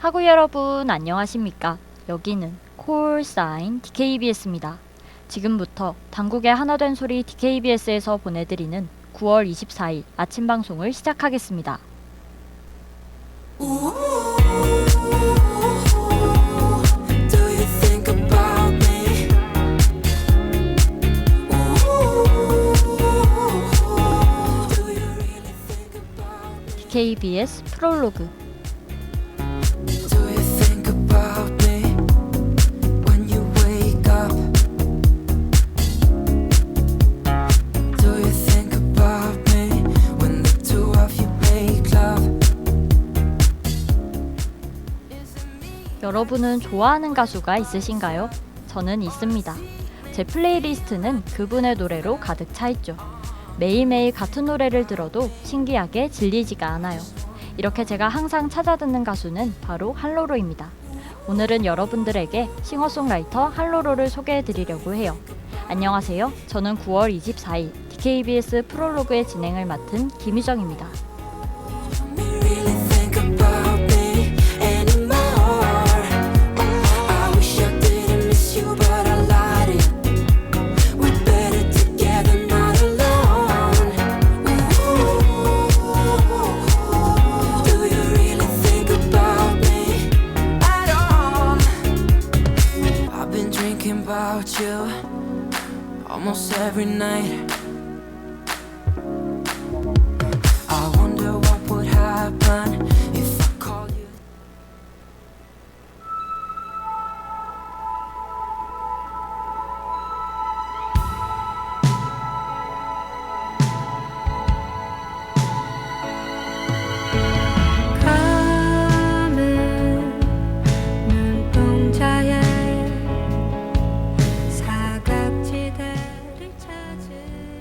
하구 여러분 안녕하십니까? 여기는 콜사인 DKBS입니다. 지금부터 당국의 하나된 소리 DKBS에서 보내드리는 9월 24일 아침 방송을 시작하겠습니다. DKBS 프롤로그 여러분은 좋아하는 가수가 있으신가요? 저는 있습니다. 제 플레이리스트는 그분의 노래로 가득 차 있죠. 매일매일 같은 노래를 들어도 신기하게 질리지가 않아요. 이렇게 제가 항상 찾아 듣는 가수는 바로 한로로입니다. 오늘은 여러분들에게 싱어송라이터 한로로를 소개해 드리려고 해요. 안녕하세요. 저는 9월 24일 DKBS 프롤로그의 진행을 맡은 김유정입니다. Almost every night I wonder what would happen if I call you.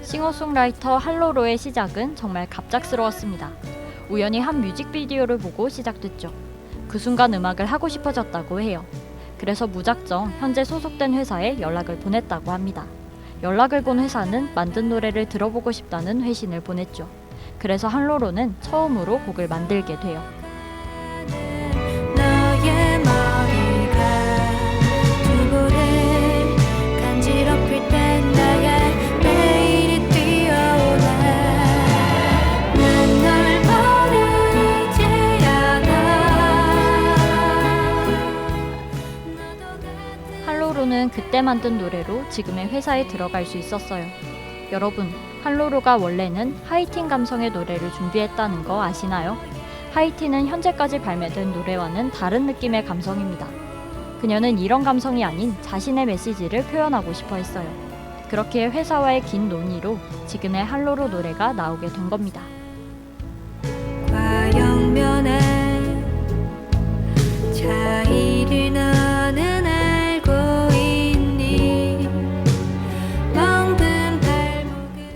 싱어송라이터 한로로의 시작은 정말 갑작스러웠습니다. 우연히 한 뮤직비디오를 보고 시작됐죠. 그 순간 음악을 하고 싶어졌다고 해요. 그래서 무작정 현재 소속된 회사에 연락을 보냈다고 합니다. 연락을 본 회사는 만든 노래를 들어보고 싶다는 회신을 보냈죠. 그래서 한로로는 처음으로 곡을 만들게 돼요. 한로로는 그때 만든 노래로 지금의 회사에 들어갈 수 있었어요. 여러분, 한로로가 원래는 하이틴 감성의 노래를 준비했다는 거 아시나요? 하이틴은 현재까지 발매된 노래와는 다른 느낌의 감성입니다. 그녀는 이런 감성이 아닌 자신의 메시지를 표현하고 싶어 했어요. 그렇게 회사와의 긴 논의로 지금의 한로로 노래가 나오게 된 겁니다. 과영면에 차이를 너는 알고 있니 멍든 발목을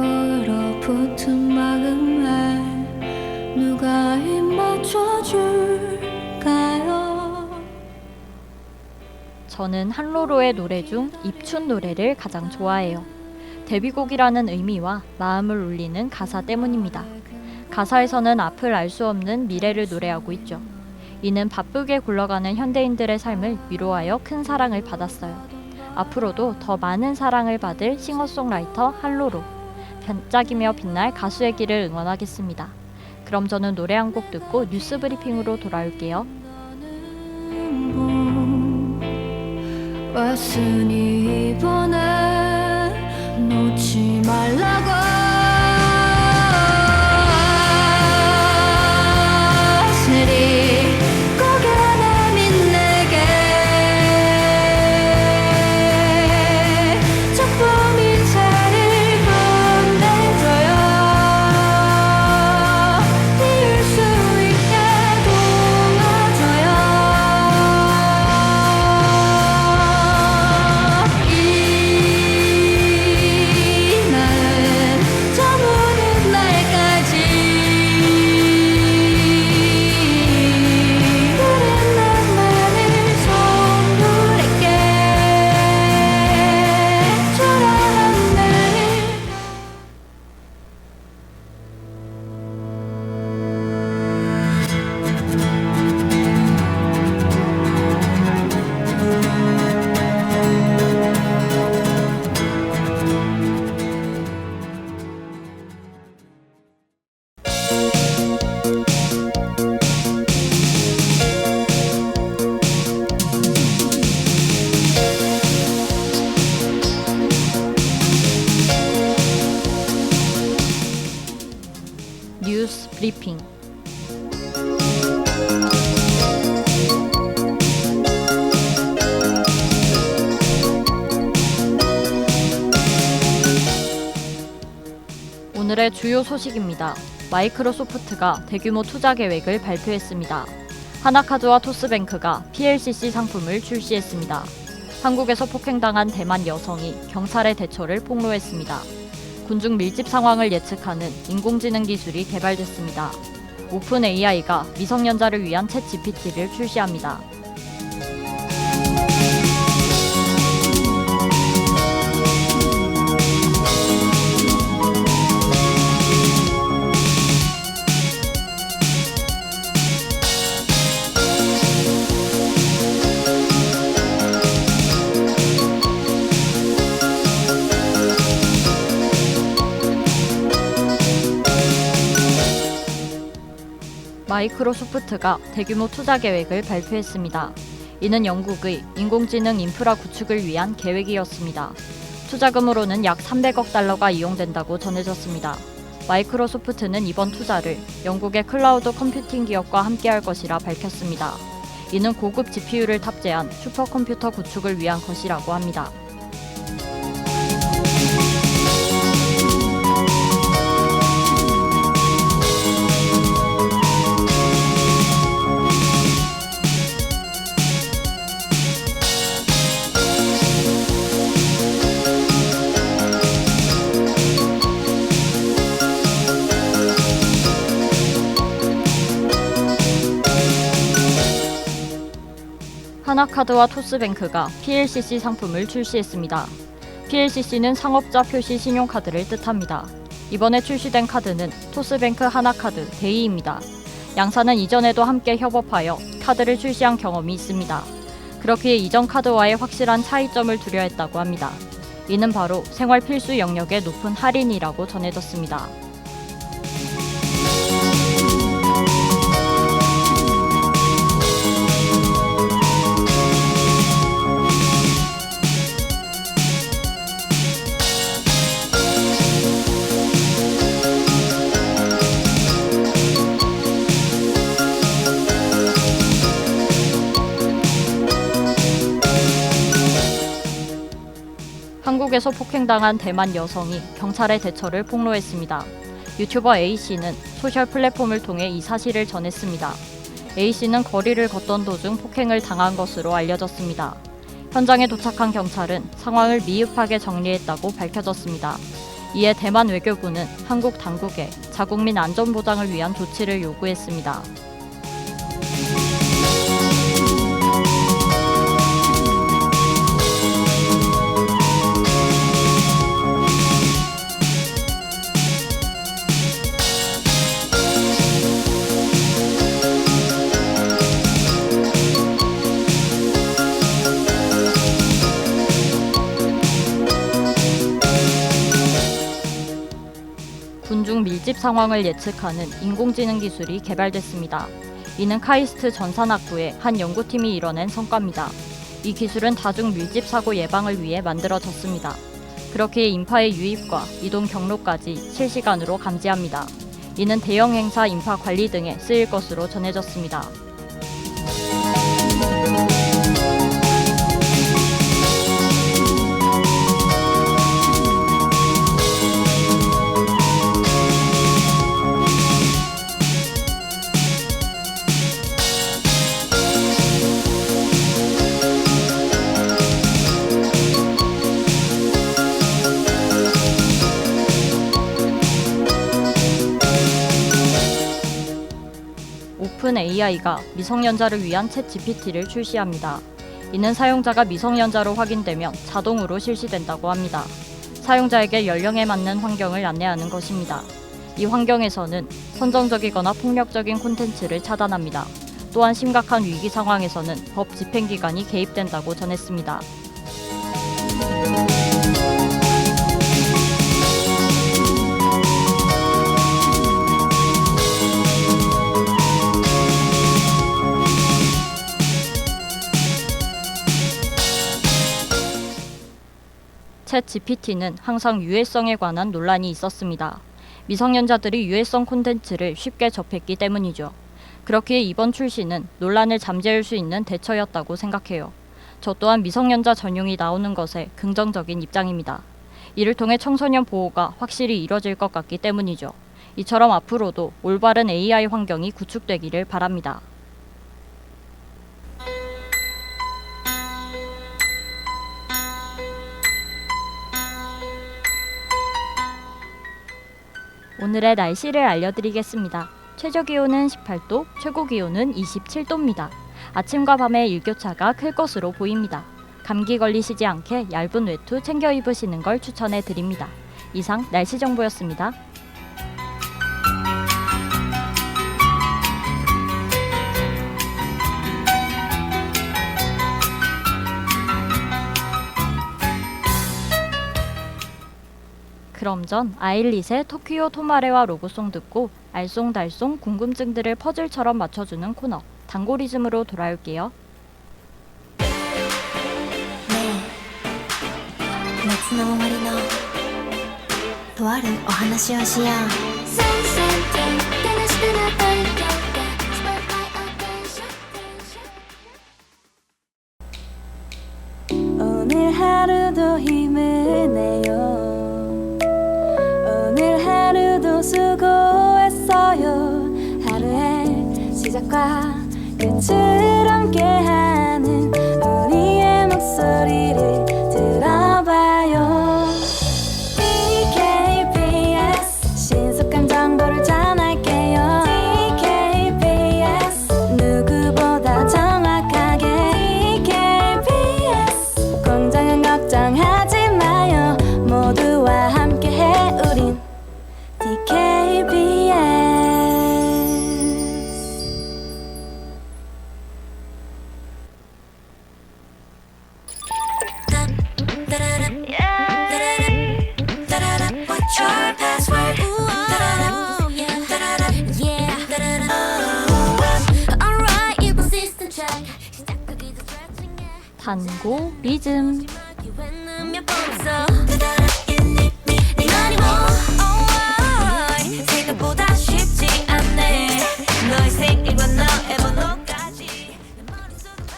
얼어붙은 마음에 누가 힘 맞춰줄까요? 저는 한로로의 노래 중 입춘 노래를 가장 좋아해요. 데뷔곡이라는 의미와 마음을 울리는 가사 때문입니다. 가사에서는 앞을 알 수 없는 미래를 노래하고 있죠. 이는 바쁘게 굴러가는 현대인들의 삶을 위로하여 큰 사랑을 받았어요. 앞으로도 더 많은 사랑을 받을 싱어송라이터 한로로, 반짝이며 빛날 가수의 길을 응원하겠습니다. 그럼 저는 노래 한 곡 듣고 뉴스 브리핑으로 돌아올게요. 왔으니 이번에 놓지 말라고 스리 고개 내민 내게 작품 인사를 건네줘요 이을 수 있게 도와줘요 이날은 오늘의 주요 소식입니다. 마이크로소프트가 대규모 투자 계획을 발표했습니다. 하나카드와 토스뱅크가 PLCC 상품을 출시했습니다. 한국에서 폭행당한 대만 여성이 경찰의 대처를 폭로했습니다. 군중 밀집 상황을 예측하는 인공지능 기술이 개발됐습니다. 오픈 AI가 미성년자를 위한 챗 GPT를 출시합니다. 마이크로소프트가 대규모 투자 계획을 발표했습니다. 이는 영국의 인공지능 인프라 구축을 위한 계획이었습니다. 투자금으로는 약 300억 달러가 이용된다고 전해졌습니다. 마이크로소프트는 이번 투자를 영국의 클라우드 컴퓨팅 기업과 함께할 것이라 밝혔습니다. 이는 고급 GPU를 탑재한 슈퍼컴퓨터 구축을 위한 것이라고 합니다. 하나카드와 토스뱅크가 PLCC 상품을 출시했습니다. PLCC는 상업자 표시 신용카드를 뜻합니다. 이번에 출시된 카드는 토스뱅크 하나카드 데이입니다. 양사는 이전에도 함께 협업하여 카드를 출시한 경험이 있습니다. 그렇기에 이전 카드와의 확실한 차이점을 두려했다고 합니다. 이는 바로 생활 필수 영역의 높은 할인이라고 전해졌습니다. 한국에서 폭행당한 대만 여성이 경찰의 대처를 폭로했습니다. 유튜버 A씨는 소셜 플랫폼을 통해 이 사실을 전했습니다. A씨는 거리를 걷던 도중 폭행을 당한 것으로 알려졌습니다. 현장에 도착한 경찰은 상황을 미흡하게 정리했다고 밝혀졌습니다. 이에 대만 외교부는 한국 당국에 자국민 안전보장을 위한 조치를 요구했습니다. 군중 밀집 상황을 예측하는 인공지능 기술이 개발됐습니다. 이는 카이스트 전산학부의 한 연구팀이 이뤄낸 성과입니다. 이 기술은 다중 밀집 사고 예방을 위해 만들어졌습니다. 그렇기에 인파의 유입과 이동 경로까지 실시간으로 감지합니다. 이는 대형 행사 인파 관리 등에 쓰일 것으로 전해졌습니다. 오픈 AI가 미성년자를 위한 챗 GPT를 출시합니다. 이는 사용자가 미성년자로 확인되면 자동으로 실시된다고 합니다. 사용자에게 연령에 맞는 환경을 안내하는 것입니다. 이 환경에서는 선정적이거나 폭력적인 콘텐츠를 차단합니다. 또한 심각한 위기 상황에서는 법 집행기관이 개입된다고 전했습니다. 챗 GPT는 항상 유해성에 관한 논란이 있었습니다. 미성년자들이 유해성 콘텐츠를 쉽게 접했기 때문이죠. 그렇기에 이번 출시는 논란을 잠재울 수 있는 대처였다고 생각해요. 저 또한 미성년자 전용이 나오는 것에 긍정적인 입장입니다. 이를 통해 청소년 보호가 확실히 이뤄질 것 같기 때문이죠. 이처럼 앞으로도 올바른 AI 환경이 구축되기를 바랍니다. 오늘의 날씨를 알려드리겠습니다. 최저기온은 18도, 최고기온은 27도입니다. 아침과 밤의 일교차가 클 것으로 보입니다. 감기 걸리시지 않게 얇은 외투 챙겨 입으시는 걸 추천해 드립니다. 이상 날씨 정보였습니다. 그럼 전 아일릿의 토키오 토마레와 로고송 듣고 알쏭달쏭 궁금증들을 퍼즐처럼 맞춰주는 코너 단고리즘으로 돌아올게요. 夏の終わりのとあるお話をしよう 오늘 하루도 힘을 내요 오늘 하루도 수고했어요 하루의 시작과 끝을 함께하는 우리의 목소리를 들어봐요 DKBS 신속한 정보를 전할게요 DKBS 누구보다 정확하게 DKBS 공장은 걱정하지 마요 모두와 함께해 우린 DKBS What's your password? Alright, 이번 시스템 check 시작하기도 stretching 단고리즘. 몇 번 없어 네가 아니고 생각보다 쉽지 않네 너의 생일과 너의 번호까지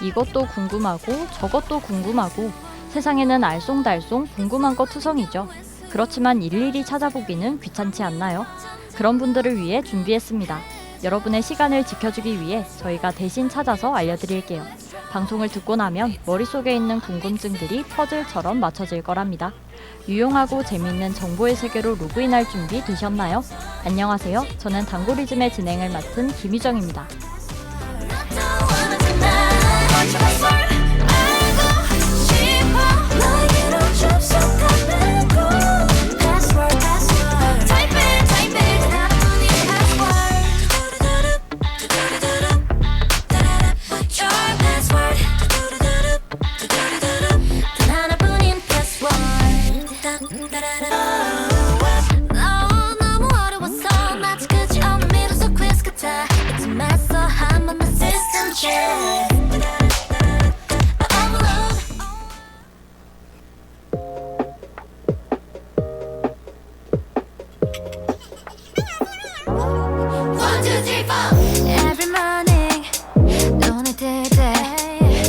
이것도 궁금하고 저것도 궁금하고 세상에는 알쏭달쏭 궁금한 거 투성이죠. 그렇지만 일일이 찾아보기는 귀찮지 않나요? 그런 분들을 위해 준비했습니다. 여러분의 시간을 지켜주기 위해 저희가 대신 찾아서 알려드릴게요. 방송을 듣고 나면 머릿속에 있는 궁금증들이 퍼즐처럼 맞춰질 거랍니다. 유용하고 재미있는 정보의 세계로 로그인할 준비 되셨나요? 안녕하세요. 저는 단고리즘의 진행을 맡은 김유정입니다. 너무 어려웠어 마치 끝이 없는 미로서 퀴즈 같아 It's a mess so 한번 더 system check One, two, three, four Every morning 눈을 뜰 때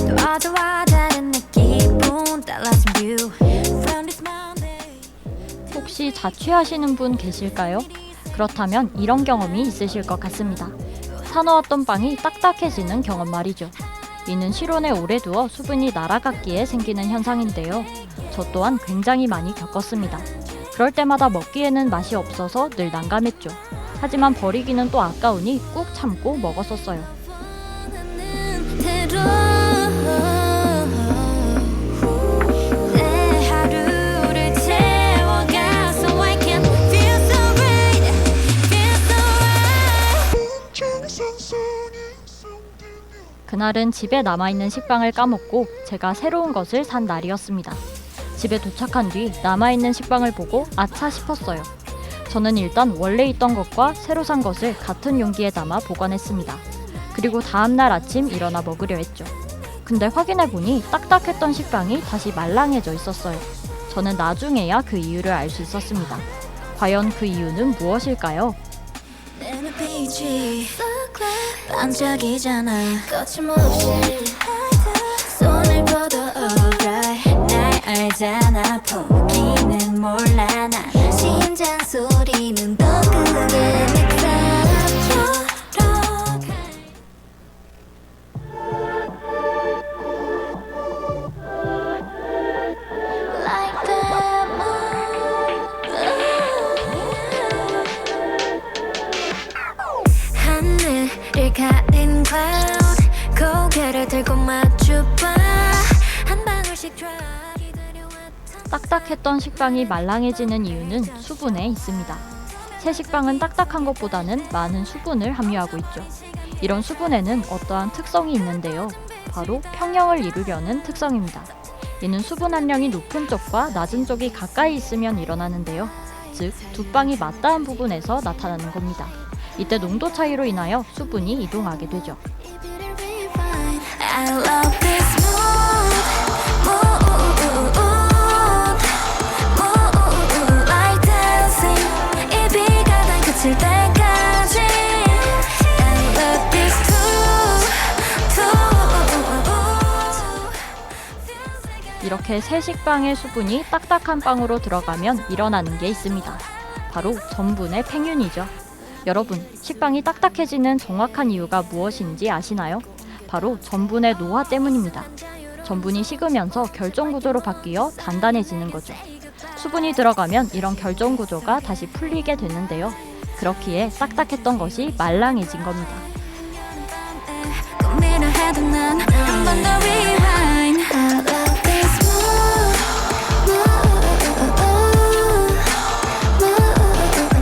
또 어제와 다른 내 기분 달라진 view From this Monday 혹시 자취하시는 분 계실까요? 그렇다면 이런 경험이 있으실 것 같습니다. 사놓았던 빵이 딱딱해지는 경험 말이죠. 이는 실온에 오래 두어 수분이 날아갔기에 생기는 현상인데요. 저 또한 굉장히 많이 겪었습니다. 그럴 때마다 먹기에는 맛이 없어서 늘 난감했죠. 하지만 버리기는 또 아까우니 꾹 참고 먹었었어요. 내 하루를 채워가 So I can feel so great Feel so right 그날은 집에 남아있는 식빵을 까먹고 제가 새로운 것을 산 날이었습니다. 집에 도착한 뒤 남아있는 식빵을 보고 아차 싶었어요. 저는 일단 원래 있던 것과 새로 산 것을 같은 용기에 담아 보관했습니다. 그리고 다음날 아침 일어나 먹으려 했죠. 근데 확인해보니 딱딱했던 식빵이 다시 말랑해져 있었어요. 저는 나중에야 그 이유를 알 수 있었습니다. 과연 그 이유는 무엇일까요? 내 눈빛이 반짝이잖아 거침없이 손을 뻗어 alright 날 알잖아 포기는 몰라 난 심장 소리는 더 크게 넥타처럼 Like the 하늘을 가린 cloud 고개를 들고 마주봐 한 방울씩 drop 기다려왔던 딱딱했던 식빵이 말랑해지는 이유는 수분에 있습니다. 새 식빵은 딱딱한 것보다는 많은 수분을 함유하고 있죠. 이런 수분에는 어떠한 특성이 있는데요. 바로 평형을 이루려는 특성입니다. 이는 수분 함량이 높은 쪽과 낮은 쪽이 가까이 있으면 일어나는데요. 즉, 두 빵이 맞닿은 부분에서 나타나는 겁니다. 이때 농도 차이로 인하여 수분이 이동하게 되죠. I love this mood like dancing 이 비가 다 그칠 때까지 I love this too 이렇게 새 식빵의 수분이 딱딱한 빵으로 들어가면 일어나는 게 있습니다. 바로 전분의 팽윤이죠. 여러분, 식빵이 딱딱해지는 정확한 이유가 무엇인지 아시나요? 바로 전분의 노화 때문입니다. 전분이 식으면서 결정 구조로 바뀌어 단단해지는 거죠. 수분이 들어가면 이런 결정 구조가 다시 풀리게 되는데요. 그렇기에 딱딱했던 것이 말랑해진 겁니다. 고민을 해도 난 한 번 더 rewind I love this mood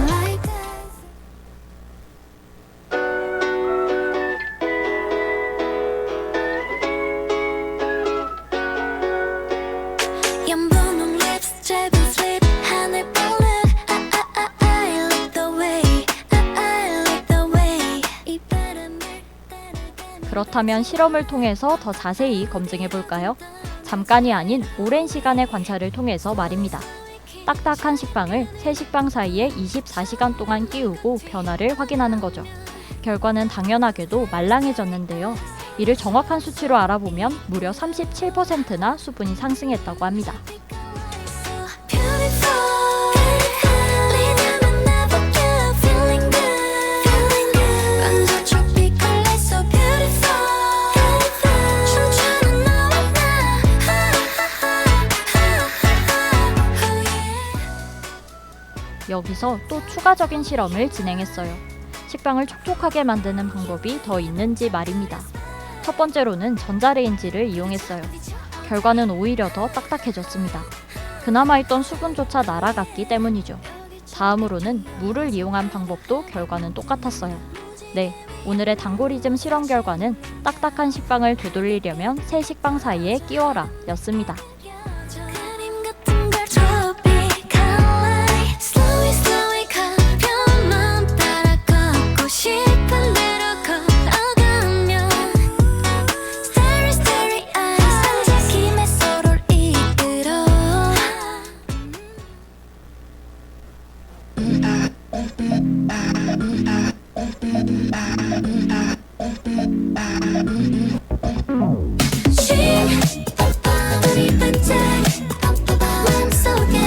like that 연분홍 lips 짧은 slit 하늘 볼록 I like the way I like the way 이 바람을 따라가면 그렇다면 실험을 통해서 더 자세히 검증해 볼까요? 잠깐이 아닌 오랜 시간의 관찰을 통해서 말입니다. 딱딱한 식빵을 새 식빵 사이에 24시간 동안 끼우고 변화를 확인하는 거죠. 결과는 당연하게도 말랑해졌는데요. 이를 정확한 수치로 알아보면 무려 37%나 수분이 상승했다고 합니다. 여기서 또 추가적인 실험을 진행했어요. 식빵을 촉촉하게 만드는 방법이 더 있는지 말입니다. 첫 번째로는 전자레인지를 이용했어요. 결과는 오히려 더 딱딱해졌습니다. 그나마 있던 수분조차 날아갔기 때문이죠. 다음으로는 물을 이용한 방법도 결과는 똑같았어요. 네, 오늘의 당고리즘 실험 결과는 딱딱한 식빵을 되돌리려면 새 식빵 사이에 끼워라 였습니다. 그림 같은 걸 tropical light slowly slowly 가벼움만 따라 걷고 싶은 대로 걸어가면 starry starry eyes 반짝임에 서로를 이끌어 우리 반짝 마음속에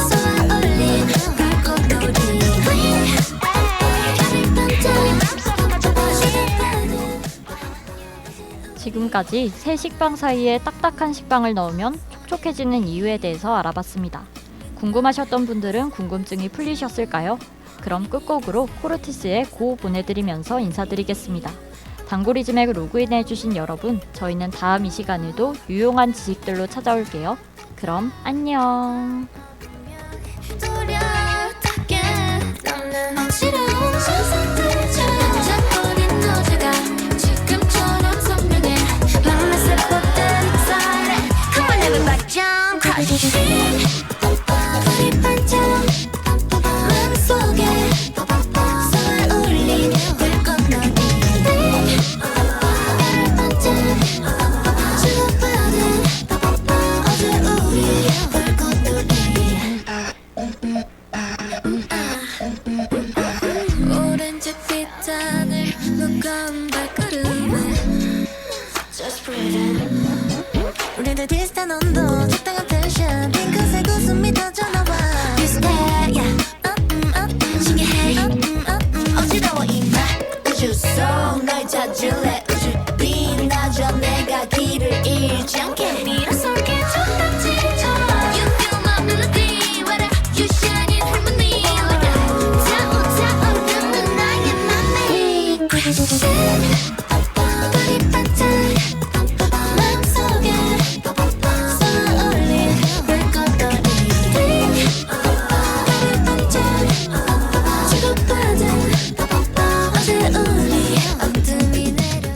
쏘아올린 불꽃놀이 별을 반짝 지금까지 새 식빵 사이에 딱딱한 식빵을 넣으면 촉촉해지는 이유에 대해서 알아봤습니다. 궁금하셨던 분들은 궁금증이 풀리셨을까요? 그럼 끝곡으로 코르티스의 고 보내드리면서 인사드리겠습니다. 당고리즘에 로그인해주신 여러분, 저희는 다음 이 시간에도 유용한 지식들로 찾아올게요. 그럼 안녕. 뚜렷하게 남는 어지러운 상상들을 반짝거린 너제가 지금처럼 선명해 Let me slip up that excited Come on everybody jump crazy 우리 반짝 마음속에 쏘아올린 불꽃놀이 별을 반짝 주고받은 어제 우리의 불꽃놀이 무거운 발걸음에 Just breathing 우리들 비슷한 온도 적당한 텐션 핑크색 웃음이 터져나와 비슷해 yeah. 신기해 어지러워 이마 우주 속 널 찾을래 우주 빛나줘 내가 길을 잃지 않게 밀어설게 촉딱지처럼 You feel my melody What you shining harmony Like a 타오르는 나의 맘에 Crashing 발이 반짝 마음속에 쏘아올린 불꽃놀이 발이 반짝 주고받은 어제 우리 어둠이 내려져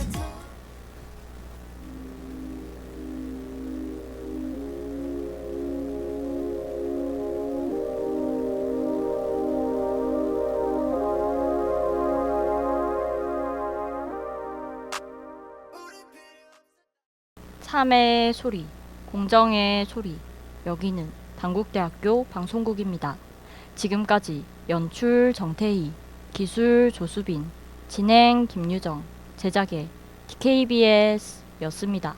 참의 소리, 공정의 소리. 여기는 단국대학교 방송국입니다. 지금까지 연출 정태희, 기술 조수빈, 진행 김유정, 제작의 DKBS였습니다.